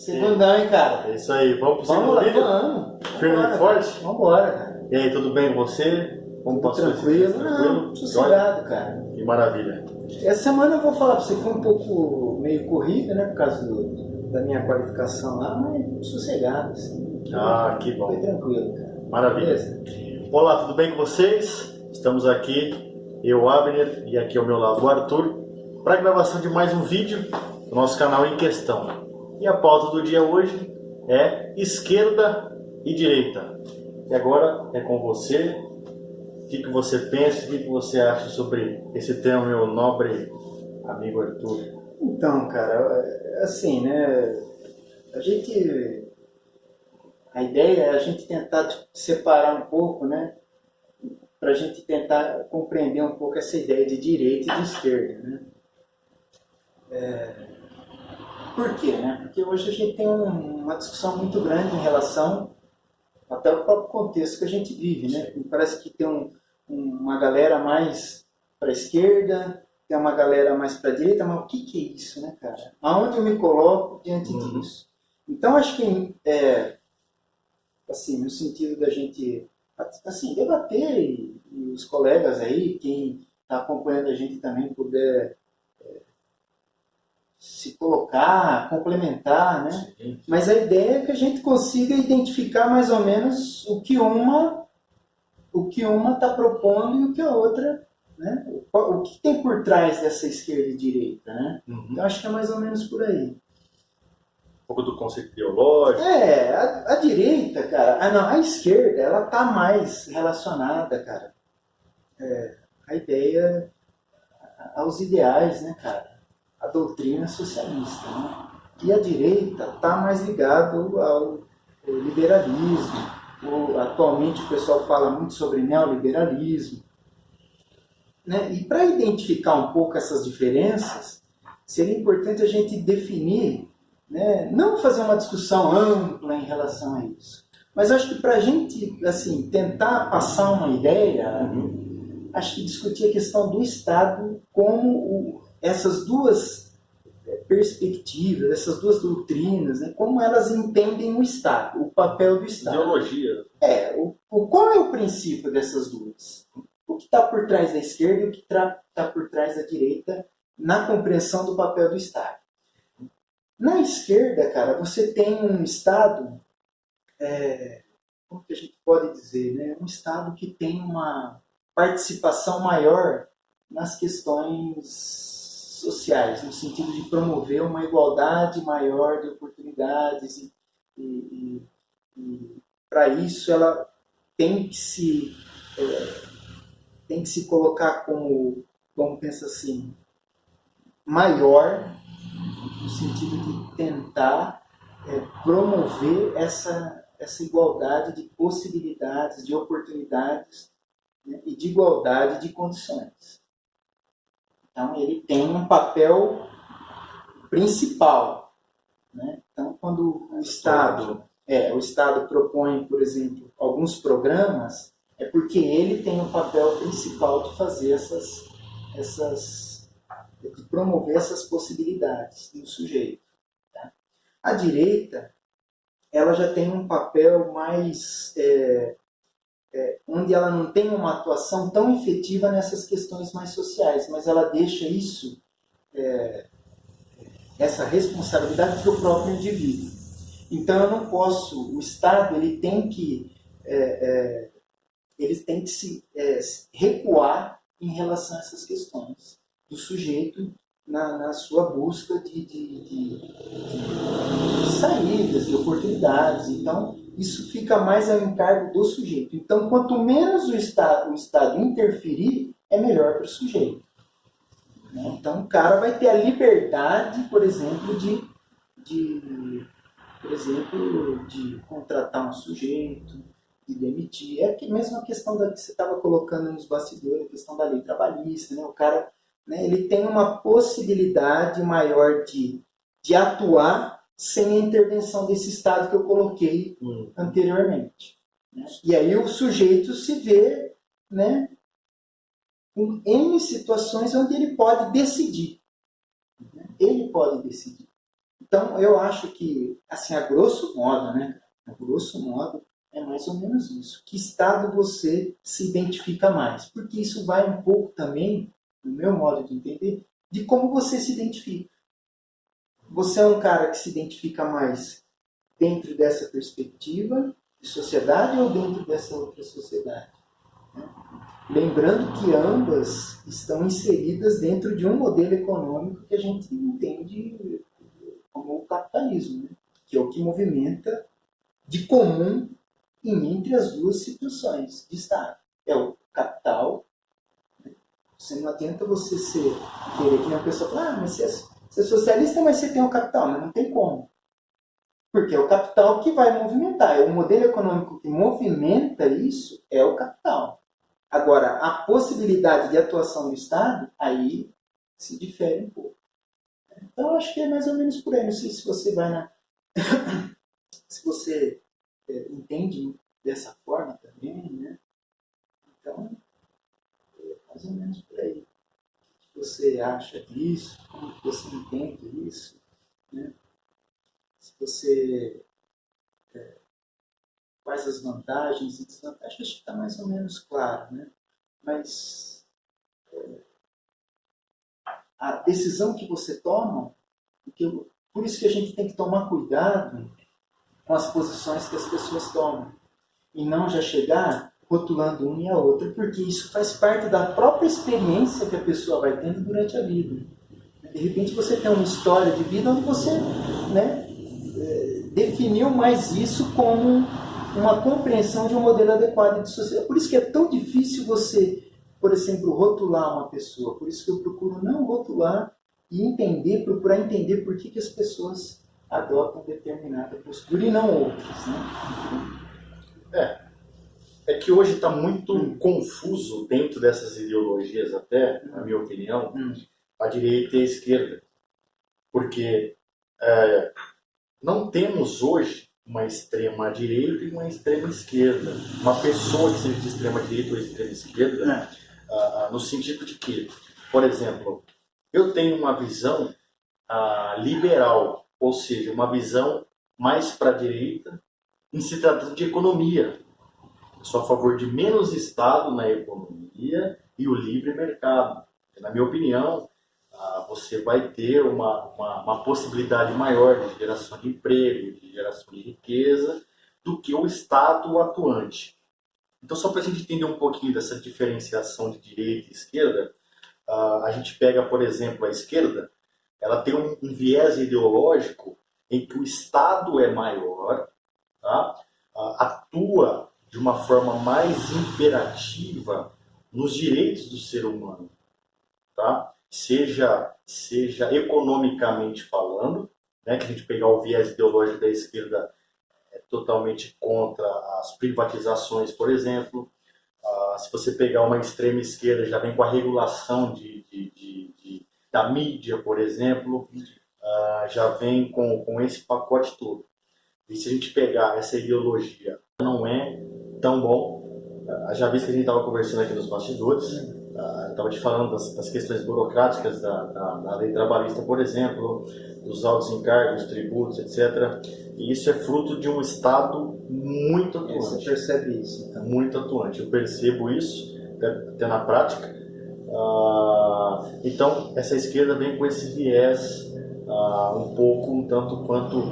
Segundão, hein, cara? É isso aí, vamos pro segundo lá, vídeo? vamos. Firme e forte? Vambora, cara. E aí, tudo bem com você? Como Tudo passou tranquilo? esse dia? Tranquilo? Não, sossegado, cara. Que maravilha. Essa semana eu vou falar pra você, foi um pouco meio corrida, né, por causa da minha qualificação lá, mas sossegado, assim. Ah, que bom. Foi tranquilo, cara. Maravilha. Beleza? Olá, tudo bem com vocês? Estamos aqui, eu, Abner, e aqui ao meu lado o Arthur, para a gravação de mais um vídeo do nosso canal Em Questão. E a pauta do dia hoje é esquerda e direita. E agora é com você. O que você pensa, o que você acha sobre esse tema, meu nobre amigo Arthur? Então, cara, assim, né, a ideia é a gente tentar separar um pouco, né, para a gente tentar compreender um pouco essa ideia de direita e de esquerda, né. Por quê, né? Porque hoje a gente tem uma discussão muito grande em relação até ao próprio contexto que a gente vive, né? Parece que tem uma galera mais para a esquerda, tem uma galera mais para a direita, mas o que é isso, né, cara? Aonde eu me coloco diante disso? Então, acho que, assim, no sentido da gente, assim, debater e os colegas aí, quem está acompanhando a gente também puder se colocar, complementar, né? Sim. Mas a ideia é que a gente consiga identificar mais ou menos o que uma está propondo e o que a outra, né? O que tem por trás dessa esquerda e direita, né? Então acho que é mais ou menos por aí. Um pouco do conceito ideológico. A direita, cara, não, a esquerda, ela tá mais relacionada, cara, a ideia, aos ideais, né, cara? A doutrina socialista, né? E a direita está mais ligado ao liberalismo. Atualmente o pessoal fala muito sobre neoliberalismo, né? E para identificar um pouco essas diferenças, seria importante a gente definir, né? Não fazer uma discussão ampla em relação a isso, mas acho que para a gente, assim, tentar passar uma ideia, acho que discutir a questão do Estado como essas duas perspectivas, essas duas doutrinas, né, como elas entendem o Estado, o papel do Estado. Ideologia. Qual é o princípio dessas duas? O que está por trás da esquerda e o que está por trás da direita na compreensão do papel do Estado. Na esquerda, cara, você tem um Estado, como que a gente pode dizer, né, um Estado que tem uma participação maior nas questões sociais, no sentido de promover uma igualdade maior de oportunidades e para isso ela tem que se colocar como, vamos pensar assim, maior, no sentido de tentar promover essa igualdade de possibilidades, de oportunidades, né, e de igualdade de condições. Então, ele tem um papel principal, né? Então, quando o Estado propõe, por exemplo, alguns programas, é porque ele tem o papel principal de fazer de promover essas possibilidades no sujeito. Tá? A direita, ela já tem um papel mais onde ela não tem uma atuação tão efetiva nessas questões mais sociais, mas ela deixa isso, essa responsabilidade para o próprio indivíduo. Então eu não posso, o Estado ele tem que se recuar em relação a essas questões do sujeito na sua busca de saídas, de oportunidades. Então isso fica mais ao encargo do sujeito. Então, quanto menos o Estado interferir, é melhor para o sujeito. Né? Então, o cara vai ter a liberdade, por exemplo, de contratar um sujeito, de demitir. É a mesma questão que você estava colocando nos bastidores, a questão da lei trabalhista. Né? O cara, né, ele tem uma possibilidade maior de atuar sem a intervenção desse Estado que eu coloquei anteriormente. Né? E aí o sujeito se vê, né, com N situações onde ele pode decidir. Né? Ele pode decidir. Então, eu acho que, assim, a grosso modo, né? A grosso modo, é mais ou menos isso. Que estado você se identifica mais? Porque isso vai um pouco também, no meu modo de entender, de como você se identifica. Você é um cara que se identifica mais dentro dessa perspectiva de sociedade ou dentro dessa outra sociedade? Lembrando que ambas estão inseridas dentro de um modelo econômico que a gente entende como o capitalismo, né? Que é o que movimenta de comum entre as duas situações de Estado. É o capital. Você não adianta você querer que uma pessoa fala, mas você é socialista, mas você tem o capital. Mas não tem como. Porque é o capital que vai movimentar. É o modelo econômico que movimenta isso é o capital. Agora, a possibilidade de atuação do Estado, aí se difere um pouco. Então, acho que é mais ou menos por aí. Não sei se você vai na... se você entende dessa forma também, né? Então, é mais ou menos por aí. O que você acha disso? Como você entende isso? Né? Se você... quais as vantagens e desvantagens, acho que está mais ou menos claro, né? Mas a decisão que você toma, por isso que a gente tem que tomar cuidado com as posições que as pessoas tomam. E não já chegar rotulando uma e a outra, porque isso faz parte da própria experiência que a pessoa vai tendo durante a vida. De repente você tem uma história de vida onde você, né, definiu mais isso como uma compreensão de um modelo adequado de sociedade. Por isso que é tão difícil você, por exemplo, rotular uma pessoa. Por isso que eu procuro não rotular e entender, procurar entender por que as pessoas adotam determinada postura e não outras, né? É que hoje está muito confuso dentro dessas ideologias até, na minha opinião, a direita e a esquerda. Porque não temos hoje uma extrema direita e uma extrema esquerda. Uma pessoa que seja de extrema direita ou extrema esquerda, no sentido de que, por exemplo, eu tenho uma visão liberal, ou seja, uma visão mais para a direita em se tratando de economia. Eu sou a favor de menos Estado na economia e o livre mercado. Na minha opinião, você vai ter uma possibilidade maior de geração de emprego, de geração de riqueza, do que o Estado atuante. Então, só para a gente entender um pouquinho dessa diferenciação de direita e esquerda, a gente pega, por exemplo, a esquerda, ela tem um viés ideológico em que o Estado é maior, tá? Atua de uma forma mais imperativa nos direitos do ser humano, tá? Seja economicamente falando, né, que a gente pegar o viés ideológico da esquerda é totalmente contra as privatizações, por exemplo. Se você pegar uma extrema esquerda, já vem com a regulação da mídia, por exemplo, já vem com esse pacote todo. E se a gente pegar essa ideologia, não é tão bom. Já vi que a gente estava conversando aqui nos bastidores, estava te falando das questões burocráticas da lei trabalhista, por exemplo, dos altos encargos, tributos, etc. E isso é fruto de um Estado muito atuante. Você percebe isso? Então. Muito atuante. Eu percebo isso, até na prática. Então, essa esquerda vem com esse viés um pouco, um tanto quanto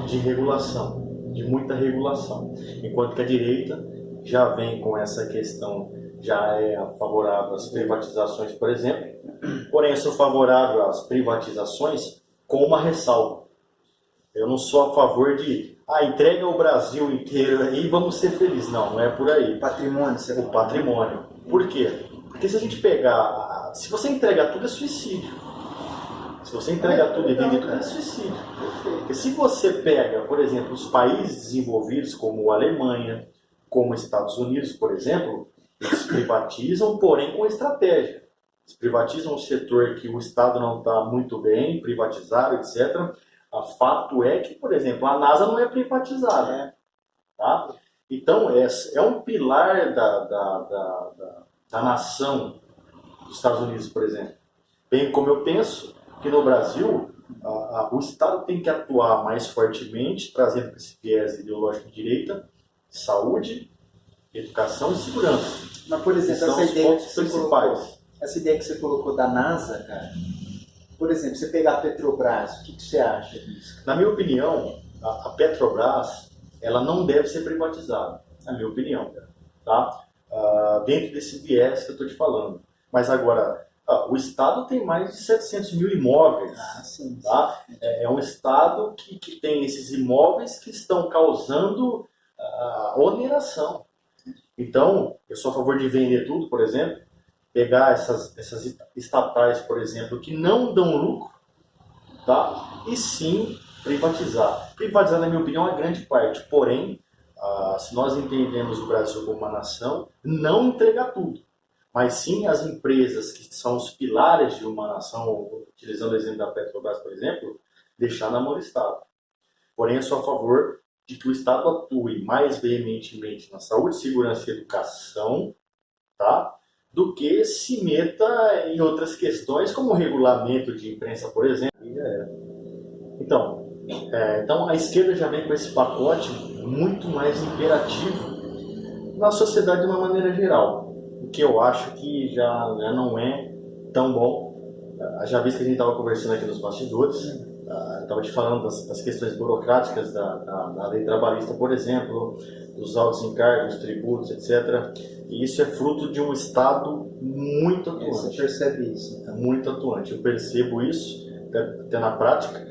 de regulação, de muita regulação. Enquanto que a direita já vem com essa questão, já é favorável às privatizações, por exemplo. Porém, eu sou favorável às privatizações com uma ressalva. Eu não sou a favor de entrega o Brasil inteiro aí e vamos ser felizes. Não, não é por aí. Patrimônio, você o patrimônio. Por quê? Porque se a gente pegar... Se você entrega tudo, é suicídio. Se você entrega tudo e vende tudo, é suicídio. Porque se você pega, por exemplo, os países desenvolvidos, como a Alemanha, como os Estados Unidos, por exemplo, eles privatizam, porém com estratégia. Eles privatizam o setor que o Estado não está muito bem, privatizaram, etc. Fato é que, por exemplo, a NASA não é privatizada. Tá? Então, é um pilar da nação dos Estados Unidos, por exemplo. Bem como eu penso que no Brasil O Estado tem que atuar mais fortemente, trazendo esse viés ideológico de direita, saúde, educação e segurança. Mas, por Que exemplo, são os pontos principais. essa ideia que você colocou da NASA, cara, por exemplo, você pegar a Petrobras, o que você acha disso? Na minha opinião, a Petrobras ela não deve ser privatizada, na minha opinião, tá? Dentro desse viés que eu estou te falando. Mas agora, o Estado tem mais de 700 mil imóveis. Sim. Tá? É um Estado que tem esses imóveis que estão causando oneração. Então, eu sou a favor de vender tudo, por exemplo, pegar essas estatais, por exemplo, que não dão lucro, tá? E sim privatizar. Privatizar, na minha opinião, é grande parte. Porém, se nós entendemos o Brasil como uma nação, não entregar tudo, mas sim as empresas que são os pilares de uma nação, utilizando o exemplo da Petrobras, por exemplo, deixar na mão do Estado. Porém, eu sou a favor de que o Estado atue mais veementemente na saúde, segurança e educação, tá? Do que se meta em outras questões, como o regulamento de imprensa, por exemplo. Então, a esquerda já vem com esse pacote muito mais imperativo na sociedade de uma maneira geral, o que eu acho que já não é tão bom. Já visto que a gente estava conversando aqui nos bastidores, estava te falando das questões burocráticas da lei trabalhista, por exemplo, dos altos encargos, tributos, etc. E isso é fruto de um Estado muito atuante. Você percebe isso? Então. Muito atuante. Eu percebo isso, até na prática.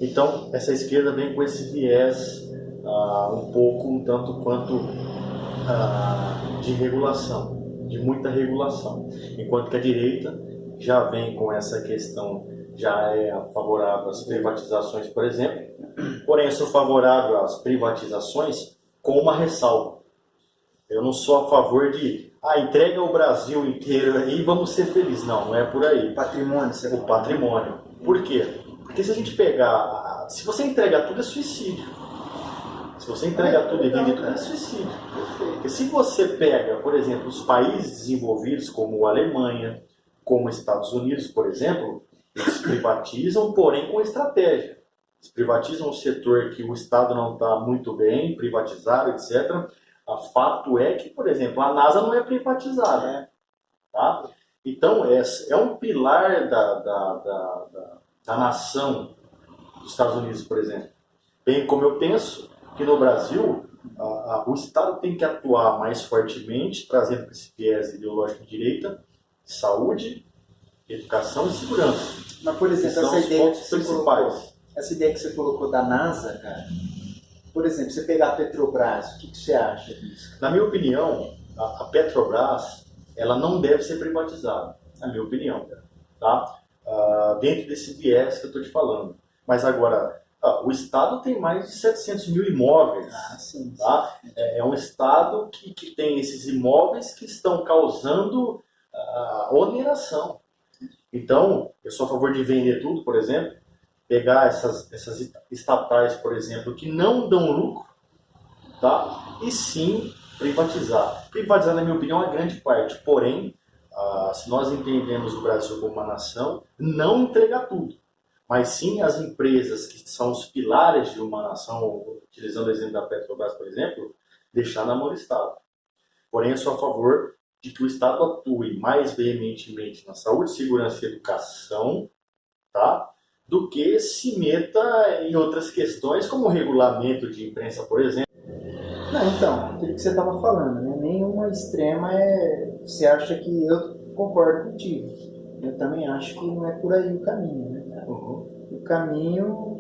Então, essa esquerda vem com esse viés um pouco, um tanto quanto de regulação, de muita regulação. Enquanto que a direita já vem com essa questão, já é favorável às privatizações, por exemplo. Porém, eu sou favorável às privatizações com uma ressalva. Eu não sou a favor de entrega o Brasil inteiro aí e vamos ser felizes. Não é por aí. Patrimônio, o patrimônio. Por quê? Porque se a gente pegar... Se você entrega tudo, é suicídio. Se você entrega tudo e vende tudo, é suicídio. Porque se você pega, por exemplo, os países desenvolvidos, como a Alemanha, como os Estados Unidos, por exemplo, eles privatizam, porém com estratégia. Eles privatizam o setor que o Estado não está muito bem, privatizaram, etc. Fato é que, por exemplo, a NASA não é privatizada. Tá? Então, é um pilar da nação dos Estados Unidos, por exemplo. Bem como eu penso que no Brasil, o Estado tem que atuar mais fortemente, trazendo esse viés ideológico de direita, saúde, educação e segurança. Mas, por exemplo, são os pontos principais. Essa ideia que você colocou da NASA, cara, por exemplo, você pegar a Petrobras, o que você acha disso? Na minha opinião, a Petrobras ela não deve ser privatizada, na minha opinião, tá? Dentro desse viés que eu estou te falando. Mas agora, o Estado tem mais de 700 mil imóveis. Sim. Tá? É um Estado que tem esses imóveis que estão causando oneração. Então, eu sou a favor de vender tudo, por exemplo, pegar essas estatais, por exemplo, que não dão lucro, tá? E sim privatizar. Privatizar, na minha opinião, é grande parte. Porém, se nós entendemos o Brasil como uma nação, não entregar tudo, mas sim as empresas que são os pilares de uma nação, utilizando o exemplo da Petrobras, por exemplo, deixar na mão do Estado. Porém, eu sou a favor de que o Estado atue mais veementemente na saúde, segurança e educação, tá? Do que se meta em outras questões, como o regulamento de imprensa, por exemplo. Não, então, aquilo que você estava falando, né? Nenhuma extrema você acha que eu concordo contigo. Eu também acho que não é por aí o caminho, né? O caminho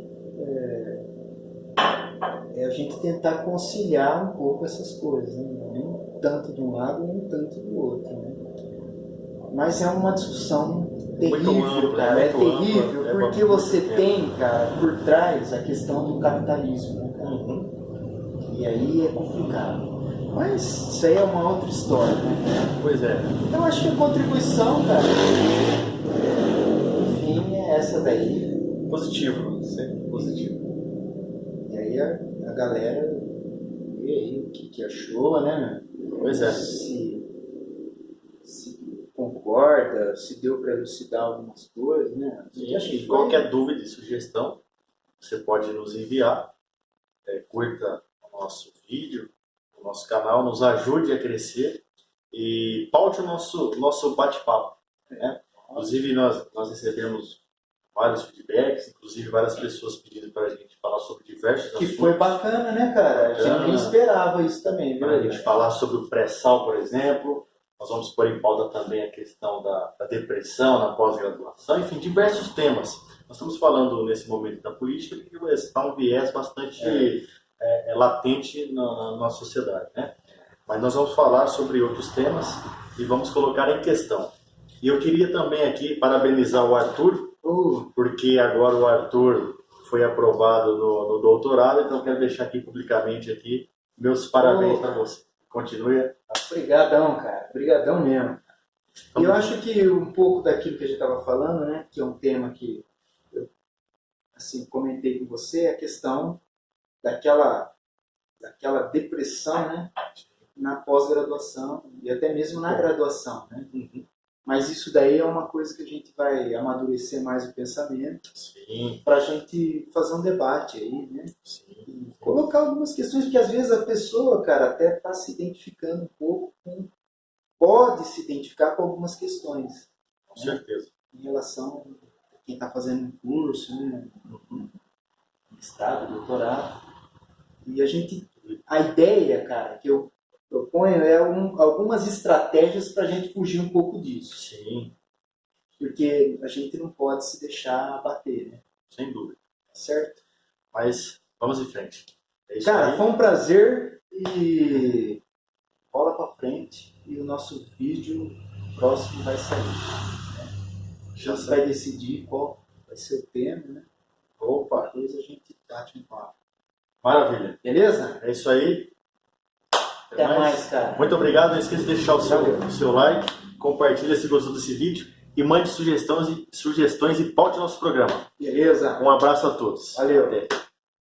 é a gente tentar conciliar um pouco essas coisas, né? Nem tanto de um lado, nem tanto do outro, né? Mas é uma discussão terrível, cara. É terrível, porque você tem, cara, por trás a questão do capitalismo, né, cara? E aí é complicado. Mas isso aí é uma outra história, né? Pois é. Então acho que a contribuição, cara, enfim, é essa daí. Positivo, sempre positivo. E aí a galera vê aí o que achou, né? Pois é. Se concorda, concorda, se deu para elucidar algumas coisas, né? E acho que qualquer dúvida e sugestão, você pode nos enviar. Curta o nosso vídeo, o nosso canal, nos ajude a crescer e paute o nosso bate-papo, né? Inclusive, nós recebemos vários feedbacks, inclusive várias pessoas pedindo para a gente falar sobre diversos assuntos. Que foi bacana, né, cara? A gente nem esperava isso também, viu? Para a gente falar sobre o pré-sal, por exemplo. Nós vamos pôr em pauta também a questão da depressão na pós-graduação, enfim, diversos temas. Nós estamos falando nesse momento da política que está um viés bastante latente na nossa sociedade, né? Mas nós vamos falar sobre outros temas e vamos colocar em questão. E eu queria também aqui parabenizar o Arthur, porque agora o Arthur foi aprovado no doutorado, então eu quero deixar aqui publicamente aqui meus parabéns para você. Continue. Obrigadão, cara. Obrigadão mesmo. E eu acho que um pouco daquilo que a gente estava falando, né, que é um tema que eu assim, comentei com você, é a questão daquela depressão, né, na pós-graduação e até mesmo na graduação, né? Mas isso daí é uma coisa que a gente vai amadurecer mais o pensamento para a gente fazer um debate aí, né? E colocar algumas questões, porque às vezes a pessoa, cara, até está se identificando um pouco pode se identificar com algumas questões. Com certeza. Em relação a quem está fazendo um curso, né? Mestrado, doutorado. E a ideia, cara, que eu proponho é algumas estratégias para a gente fugir um pouco disso. Sim. Porque a gente não pode se deixar abater, né? Sem dúvida. Certo? Mas vamos em frente. É isso cara, aí. foi um prazer e bola para frente. E o nosso vídeo próximo vai sair. A gente vai decidir qual vai ser o tema, né? Opa! Depois a gente bate um papo. Maravilha. Beleza? É isso aí. Até mais, cara. Muito obrigado. Não esqueça de deixar o seu like, compartilha se gostou desse vídeo e mande sugestões e paute nosso programa. Beleza. Um abraço a todos. Valeu. Até.